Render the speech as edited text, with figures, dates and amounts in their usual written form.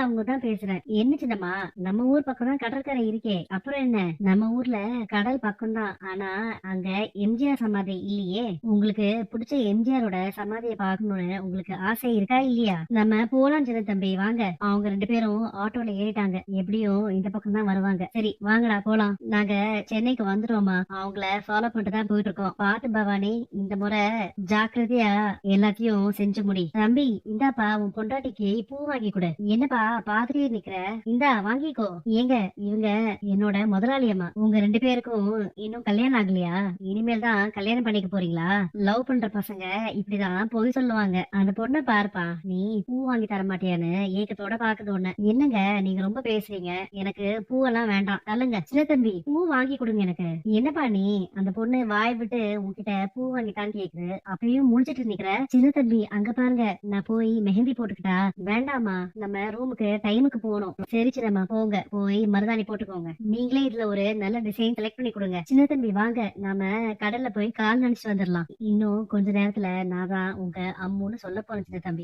அவங்க தான் பேசுறேன். என்ன சின்னம்மா, நம்ம ஊர் பக்கம் தான் கடற்கரை இருக்கே, அப்புறம் என்ன? நம்ம ஊர்ல கடல் பக்கம் தான். ஆனா அங்க எம்ஜிஆர் சமாதி இல்லையே. உங்களுக்கு பிடிச்ச எம்ஜிஆரோட சமாதியை பார்க்கணும்னு உங்களுக்கு ஆசை இருக்கா இல்லையா? நம்ம போலாம் சின்ன தம்பி, வாங்க. அவங்க 2 பேரும் ஆட்டோல ஏறிட்டாங்க. எப்படியும் இந்த பக்கம் தான் வருவாங்க. சரி வாங்கடா போலாம். நாங்க சென்னைக்கு வந்துட்டோமா, அவங்கள ஃபாலோ பண்ணிட்டு தான் போயிட்டு இருக்கோம். பாத்து பவானி, இந்த முறை ஜாக்கிரதையா எல்லாத்தையும் செஞ்சு முடி. தம்பி இந்தாப்பா, உன் பொண்டாட்டிக்கு பூ வாங்கி கொடு. என்னப்பா பாத்துட்டே நிக்கிற, இந்தா வாங்கிக்கோ. ஏங்க, இவங்க என்னோட முதலாளி அம்மா. உங்க 2 பேருக்கும் இன்னும் கல்யாணம் ஆகலையா? இனிமேல் தான் கல்யாணம் பண்ணிக்க போறீங்களா? லவ் பண்ற பசங்க இப்படிதான் பொய் சொல்லுவாங்க. அந்த பொண்ணை பாருப்பா, நீ பூ வாங்கி தர மாட்டியான்னு ஏக்கத்தோட பாக்குது ஒண்ணு. என்னங்க நீங்க ரொம்ப பேசுறீங்க, எனக்கு பூவெல்லாம் வேண்டாம், தள்ளுங்க. சின்ன தம்பி, பூ வாங்கி கொடுங்க எனக்கு. என்னப்பா நீ, அந்த பொண்ணு வாய் விட்டு உன்கிட்ட பூ வாங்கிட்டான்னு கேக்குது, அப்பயும் முடிச்சிட்டு நிக்கிற. சின்ன தம்பி அங்க பாருங்க, நான் போய் மெஹந்தி போட்டுக்கிட்டா? வேண்டாமா, நம்ம ரூமுக்கு டைமுக்கு போகணும். சரி சின்னம்மா போங்க, போய் மருதாணி போட்டுக்கோங்க. நீங்களே இதுல ஒரு நல்ல டிசைன் செலக்ட் பண்ணி கொடுங்க. சின்ன தம்பி வாங்க, நாம கடல்ல போய் கால் நனைச்சு வந்துடலாம். இன்னும் கொஞ்ச நேரத்துல நான் தான் உங்க அம்முன்னு சொல்ல போறேன் சின்ன தம்பி.